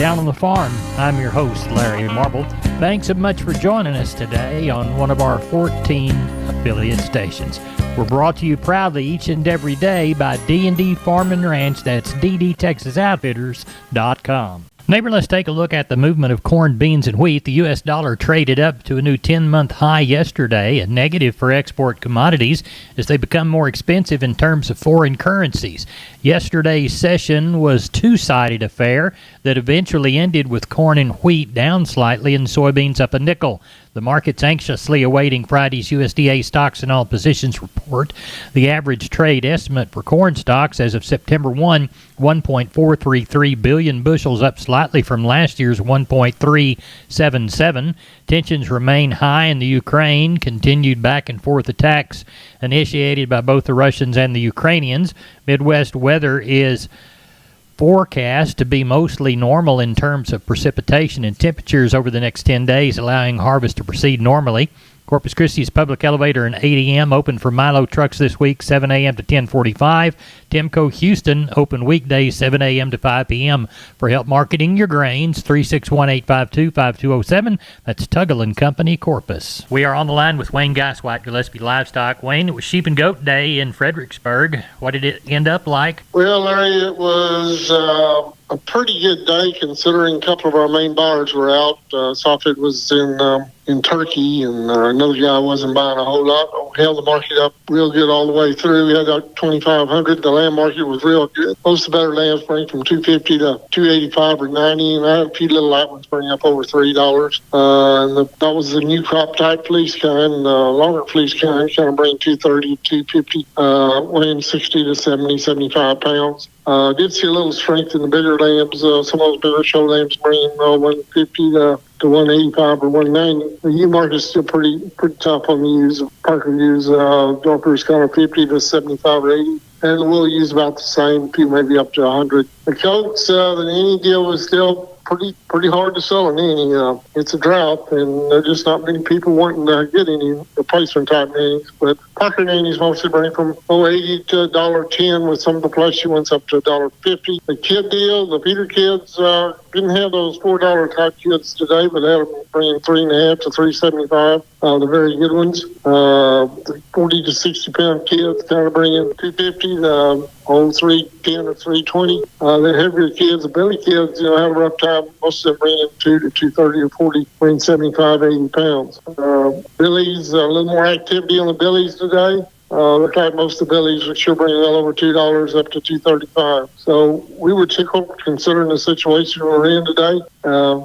Down on the Farm. I'm your host, Larry Marble. Thanks so much for joining us today on one of our 14 affiliate stations. We're brought to you proudly each and every day by D&D Farm and Ranch. That's ddtexasoutfitters.com. Neighbor, let's take a look at the movement of corn, beans, and wheat. The U.S. dollar traded up to a new 10-month high yesterday, a negative for export commodities as they become more expensive in terms of foreign currencies. Yesterday's session was a two-sided affair that eventually ended with corn and wheat down slightly and soybeans up a nickel. The market's anxiously awaiting Friday's USDA stocks and all positions report. The average trade estimate for corn stocks as of September 1, 1.433 billion bushels, up slightly from last year's 1.377. Tensions remain high in the Ukraine. Continued back and forth attacks initiated by both the Russians and the Ukrainians. Midwest weather is forecast to be mostly normal in terms of precipitation and temperatures over the next 10 days, allowing harvest to proceed normally. Corpus Christi's public elevator at 8 a.m. open for Milo trucks this week, 7 a.m. to 10:45. Temco Houston open weekdays, 7 a.m. to 5 p.m. For help marketing your grains, 361-852-5207. That's Tuggle & Company, Corpus. We are on the line with Wayne Geiswhite, Gillespie Livestock. Wayne, it was Sheep and Goat Day in Fredericksburg. What did it end up like? Well, Larry, it was a pretty good day considering a couple of our main buyers were out. Softwood was in Turkey, and another guy wasn't buying a whole lot. Held the market up real good all the way through. We had about 2,500. The lamb market was real good. Most of the better lambs bring from 250 to 285 or 90, and I had a few little light ones bring up over $3. That was the new crop type fleece kind. Longer fleece kind of bring 230 to 250, weighing 60 to 70, 75 pounds. Did see a little strength in the bigger lambs. Some of those bigger show lambs bring 150 to 185 or 190. The U market is still pretty tough on the ewes. Parker ewes, Dorper's kind of 50 to 75 or 80. And the wool ewes about the same, few maybe up to 100. The coats, the nanny deal was still pretty hard to sell an nanny. It's a drought, and there's just not many people wanting to get any replacement type nannies. But Parker nannies mostly bring from $80 to $1.10, with some of the fleshy ones up to $1.50. The kid deal, the feeder kids, didn't have those $4 type kids today, but they had them bringing $3.50 to $3.75. The very good ones, the 40 to 60 pound kids kind of bringing $2.50. On $3.10 or $3.20. The heavier kids, the belly kids, have a rough time. Most of them bring in $2 to $2.30 or $40, weighing 75, 80 pounds. Billies, a little more activity on the billies today. Look like most of the billies are sure bringing well over $2 up to $2.35. So we were tickled considering the situation we're in today.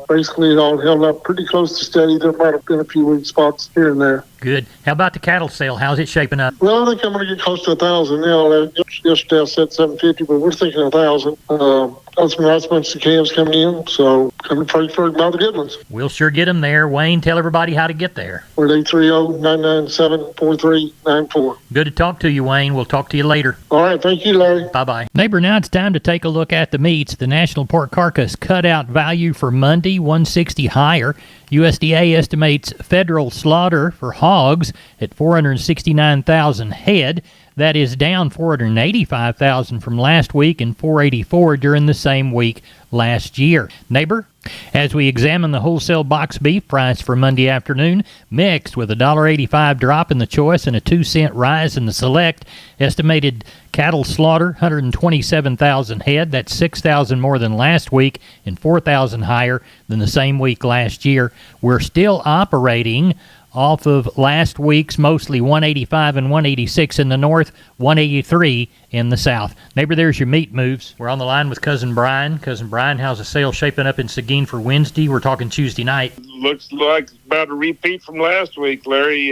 Basically, it all held up pretty close to steady. There might have been a few weak spots here and there. Good. How about the cattle sale? How's it shaping up? Well, I think I'm going to get close to 1,000 now. Yesterday I said 750, but we're thinking 1,000. Got some nice bunch of calves coming in, so coming pretty for about the good ones. We'll sure get them there. Wayne, tell everybody how to get there. We're at 830-997-4394. Good to talk to you, Wayne. We'll talk to you later. All right. Thank you, Larry. Bye-bye. Neighbor, now it's time to take a look at the meats. The National Pork Carcass Cutout value for Monday, 160 higher. USDA estimates federal slaughter for hogs at 469,000 head. That is down 485,000 from last week and 484 during the same week last year. Neighbor, as we examine the wholesale box beef price for Monday afternoon, mixed with a $1.85 drop in the choice and a 2-cent rise in the select, estimated cattle slaughter 127,000 head. That's 6,000 more than last week and 4,000 higher than the same week last year. We're still operating off of last week's mostly 185 and 186 in the north, 183 in the south. Neighbor, there's your meat moves. We're on the line with Cousin Brian. Cousin Brian, how's the sale shaping up in Seguin for Wednesday? We're talking Tuesday night. Looks like it's about a repeat from last week, Larry.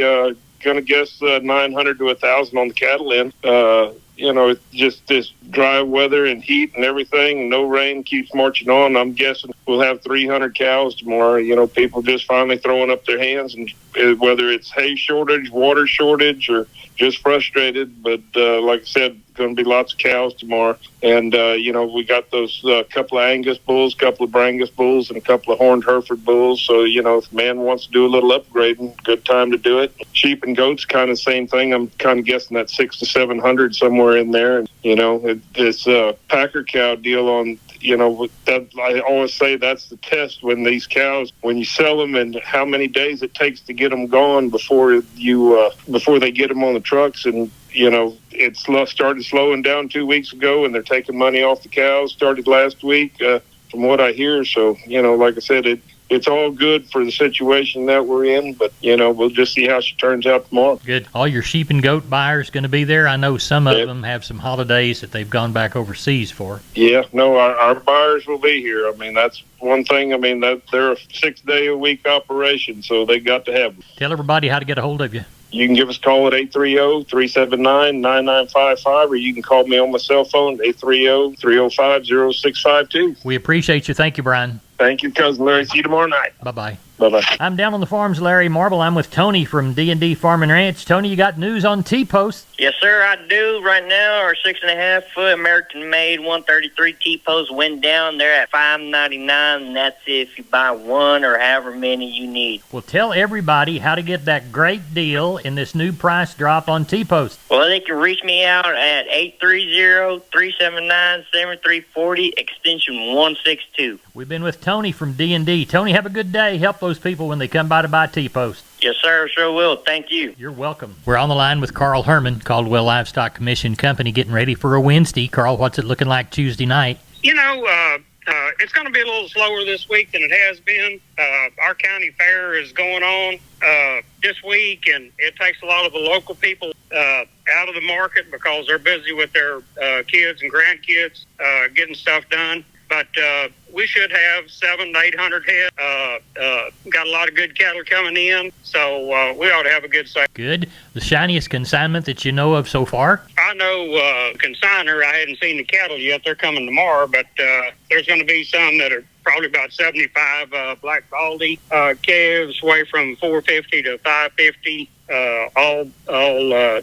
Gonna guess 900 to 1,000 on the cattle end. It's just this dry weather and heat and everything. No rain keeps marching on. I'm guessing we'll have 300 cows tomorrow. People just finally throwing up their hands, and whether it's hay shortage, water shortage, or just frustrated. But like I said, going to be lots of cows tomorrow. And, we got those couple of Angus bulls, couple of Brangus bulls, and a couple of horned Hereford bulls. So, if a man wants to do a little upgrading, good time to do it. Sheep and goats, kind of same thing. I'm kind of guessing that 600 to 700 somewhere in there. And, this Packer cow deal on that I always say that's the test when these cows, when you sell them, and how many days it takes to get them gone before they get them on the trucks. And it started slowing down 2 weeks ago, and they're taking money off the cows. Started last week, from what I hear. So like I said, it's all good for the situation that we're in, but we'll just see how she turns out tomorrow. Good. All your sheep and goat buyers going to be there? I know some of them have some holidays that they've gone back overseas for. Yeah, no, our buyers will be here. I mean, that's one thing. I mean, that they're a 6-day-a-week operation, so they got to have them. Tell everybody how to get a hold of you. You can give us a call at 830-379-9955, or you can call me on my cell phone, 830-305-0652. We appreciate you. Thank you, Brian. Thank you, Cousin Larry. See you tomorrow night. Bye-bye. Bye-bye. I'm down on the farms, Larry Marble. I'm with Tony from D&D Farm and Ranch. Tony, you got news on T-Post? Yes, sir, I do. Right now, our 6.5-foot American-made 133 T-Post went down. They're at $5.99, and that's if you buy one or however many you need. Well, tell everybody how to get that great deal in this new price drop on T-Post. Well, they can reach me out at 830-379-7340, extension 162. We've been with Tony from D&D. Tony, have a good day. Help those people when they come by to buy T-Post. Yes, sir. Sure will. Thank you. You're welcome. We're on the line with Carl Herman, Caldwell Livestock Commission Company, getting ready for a Wednesday. Carl, what's it looking like Tuesday night? It's going to be a little slower this week than it has been. Our county fair is going on this week, and it takes a lot of the local people out of the market because they're busy with their kids and grandkids getting stuff done. But we should have 700 to 800 head. Got a lot of good cattle coming in, so we ought to have a good sale. Good. The shiniest consignment that you know of so far? I know consigner. I hadn't seen the cattle yet. They're coming tomorrow, but there's going to be some that are probably about 75 black baldy calves, weigh from 450 to 550. All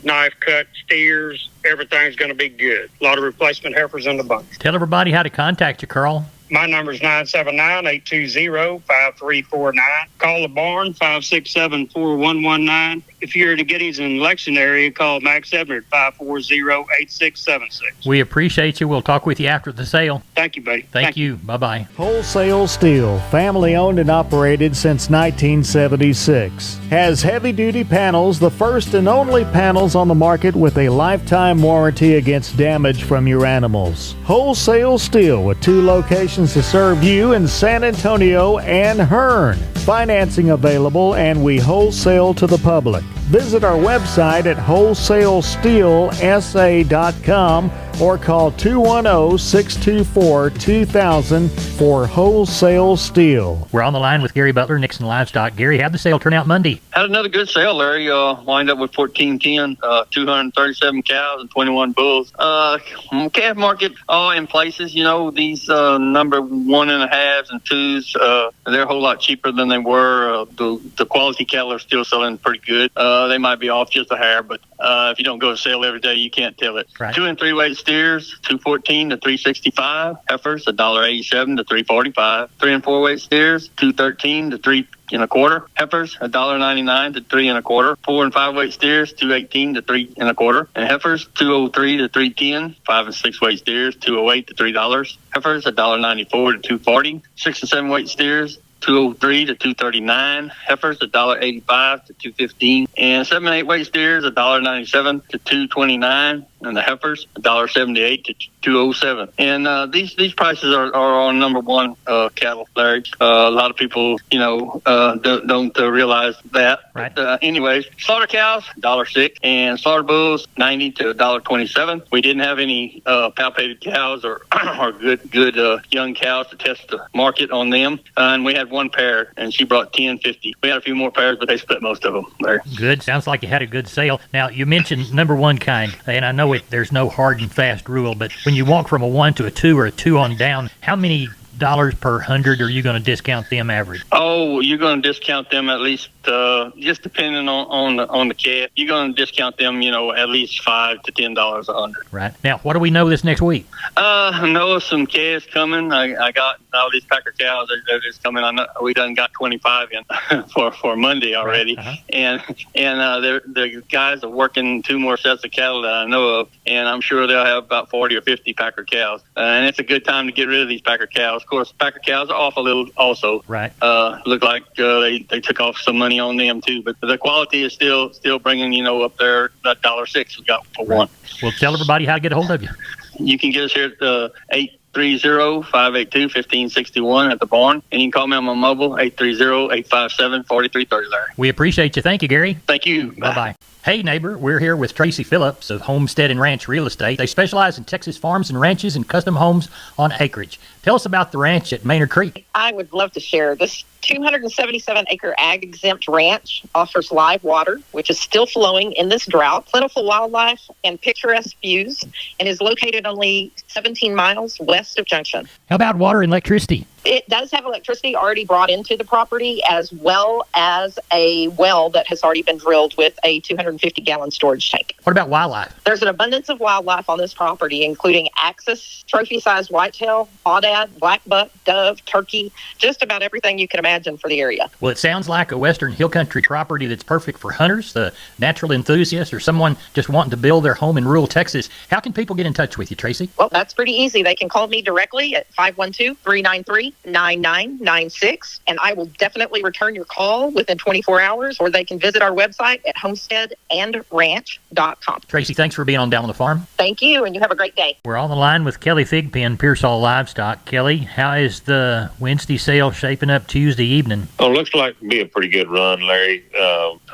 knife cut steers. Everything's going to be good. A lot of replacement heifers in the bunch. Tell everybody how to contact you, Carl. My number is 979-820-5349. Call the barn, 567-4119. If you're in the Giddings and Lexington area, call Max Ebner at 540-8676. We appreciate you. We'll talk with you after the sale. Thank you, buddy. Thank you. Bye-bye. Wholesale Steel, family owned and operated since 1976. Has heavy-duty panels, the first and only panels on the market with a lifetime warranty against damage from your animals. Wholesale Steel with 2 locations to serve you in San Antonio and Hearn. Financing available, and we wholesale to the public. Visit our website at wholesalesteelsa.com or call 210-624-2000 for Wholesale Steel. We're on the line with Gary Butler, Nixon Livestock. Gary, how'd the sale turn out Monday? Had another good sale, Larry. Wind up with 1410, 237 cows and 21 bulls. Calf market, in places, these number 1.5s and 2s, they're a whole lot cheaper than they were. The quality cattle are still selling pretty good. They might be off just a hair, but if you don't go to sale every day, you can't tell it. Right. 2 and 3 weight steers, $214 to $365. Heifers, $1.87 to $345. 3 and 4 weight steers, $213 to $3 1.25. Heifers, $1.99 to $3 1/4. 4 and 5 weight steers, $218 to $3 1/4. And heifers, $203 to $310. 5 and 6 weight steers, $208 to $3. Heifers, $1.94 to $240. 6 and 7 weight steers, $203 to $239. Heifers, $1.85 to $215. And 7 and 8 weight steers, $1.97 to $229. And the heifers, $1.78 to $207. And these prices are on number one cattle, Larry. A lot of people, don't realize that. Right. But, anyways, slaughter cows, $1.06, and slaughter bulls, $90 to $1.27. We didn't have any palpated cows or good young cows to test the market on them. And we had one pair, and she brought $10.50. We had a few more pairs, but they split most of them, Larry. Good. Sounds like you had a good sale. Now, you mentioned number one kind, and I know there's no hard and fast rule, but when you walk from a 1 to a 2 or a 2 on down, how many dollars per 100 are you going to discount them average? Oh, you're going to discount them at least just depending on the calf, you're going to discount them, at least $5 to $10 under. Right. Now, what do we know this next week? I know some calves coming. I got all these Packer cows that are just coming. We done got 25 in for Monday already, Right. and the guys are working 2 more sets of cattle that I know of, and I'm sure they'll have about 40 or 50 Packer cows. And it's a good time to get rid of these Packer cows. Of course, Packer cows are off a little also. Right. Look like they took off some money on them too, but the quality is still bringing up there that $1.06 we got for one. Well, tell everybody how to get a hold of you. You can get us here at 830-582-1561 at the barn, and you can call me on my mobile 830-857-4330 there. We appreciate you. Thank you, Gary. Thank you. Bye-bye. Hey, neighbor, we're here with Tracy Phillips of Homestead and Ranch Real Estate. They specialize in Texas farms and ranches and custom homes on acreage. Tell us about the ranch at Maynard Creek. I would love to share. This 277-acre ag-exempt ranch offers live water, which is still flowing in this drought, plentiful wildlife, and picturesque views, and is located only 17 miles west of Junction. How about water and electricity? It does have electricity already brought into the property, as well as a well that has already been drilled with a 250-gallon storage tank. What about wildlife? There's an abundance of wildlife on this property, including axis, trophy-sized whitetail, aoudad, black buck, dove, turkey, just about everything you can imagine for the area. Well, it sounds like a western hill country property that's perfect for hunters, the natural enthusiast, or someone just wanting to build their home in rural Texas. How can people get in touch with you, Tracy? Well, that's pretty easy. They can call me directly at 512-393-9996, and I will definitely return your call within 24 hours, or they can visit our website at homesteadandranch.com. Tracy, thanks for being on Down on the Farm. Thank you, and you have a great day. We're on the line with Kelly Thigpen, Pearsall Livestock. Kelly, how is the Wednesday sale shaping up Tuesday evening? Oh, looks like it'll be a pretty good run, Larry.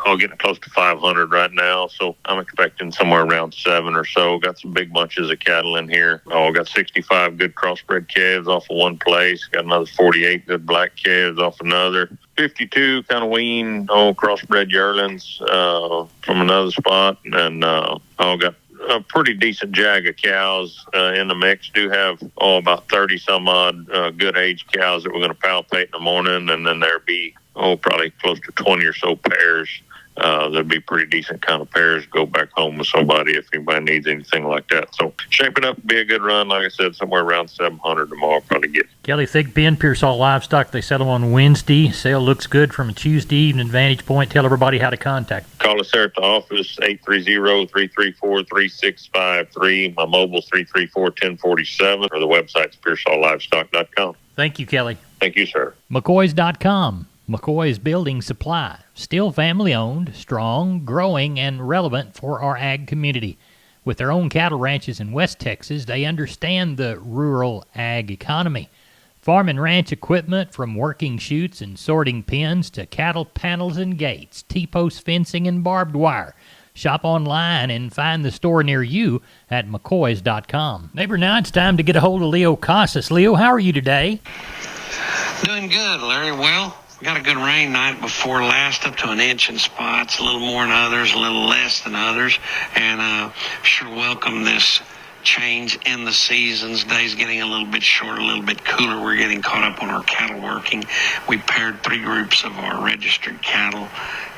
I'll get close to 500 right now, so I'm expecting somewhere around 7 or so. Got some big bunches of cattle in here. Got 65 good crossbred calves off of one place. Got another 48 good black calves off another. 52 kind of wean crossbred yearlings from another spot, and got a pretty decent jag of cows in the mix. Do have about 30 some odd good aged cows that we're going to palpate in the morning, and then there'll be probably close to 20 or so pairs. There'll be pretty decent kind of pairs to go back home with somebody if anybody needs anything like that. So shaping up to be a good run. Like I said, somewhere around 700 tomorrow I'll probably get. Kelly Thigpen, Pearsall Livestock. They settle on Wednesday. Sale looks good from a Tuesday evening vantage point. Tell everybody how to contact. Call us there at the office, 830-334-3653. My mobile's 334-1047, or the website's PearsallLivestock.com. Thank you, Kelly. Thank you, sir. McCoys.com. McCoy's Building Supply. Still family-owned, strong, growing, and relevant for our ag community. With their own cattle ranches in West Texas, they understand the rural ag economy. Farm and ranch equipment, from working chutes and sorting pens to cattle panels and gates, T-post fencing and barbed wire. Shop online and find the store near you at McCoys.com. Neighbor, now it's time to get a hold of Leo Casas. Leo, how are you today? Doing good, Larry. Well, we got a good rain night before last, up to an inch in spots, a little more than others, a little less than others, and sure welcome this change in the seasons. Days getting a little bit shorter, a little bit cooler. We're getting caught up on our cattle working. We paired 3 groups of our registered cattle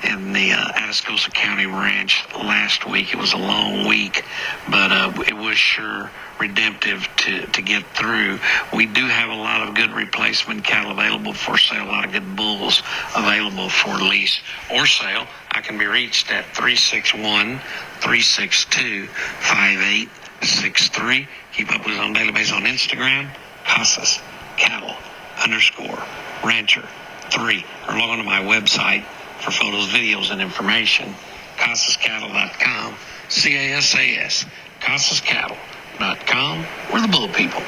in the Atascosa County Ranch last week. It was a long week, but it was sure redemptive to get through. We do have a lot of good replacement cattle available for sale, a lot of good bulls available for lease or sale. I can be reached at 361-362-5863. Keep up with us on database on Instagram, Casas Cattle _Rancher 3, or log on to my website for photos, videos, and information, CasasCattle.com, CASAS, CasasCattle.com. We're the bull people.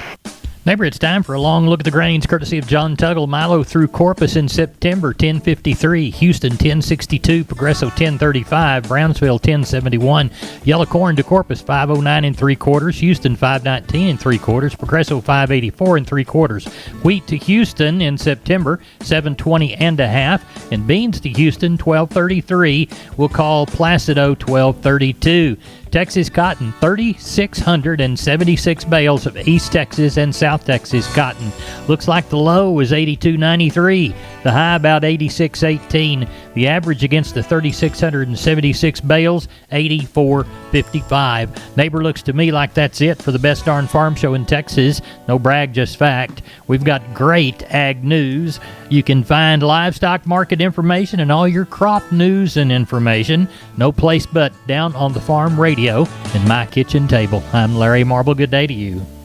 Neighbor, it's time for a long look at the grains, courtesy of John Tuggle. Milo through Corpus in September, 1053. Houston, 1062. Progresso, 1035. Brownsville, 1071. Yellow corn to Corpus, 509 3/4. Houston, 519 3/4. Progresso, 584 3/4. Wheat to Houston in September, 720 1/2. And beans to Houston, 1233. We'll call Placido, 1232. Texas cotton, 3,676 bales of East Texas and South Texas cotton. Looks like the low was 82.93, the high about 86.18. The average against the 3,676 bales, 84.55. Neighbor, looks to me like that's it for the best darn farm show in Texas. No brag, just fact. We've got great ag news. You can find livestock market information and all your crop news and information. No place but down on the farm radio and my kitchen table. I'm Larry Marble. Good day to you.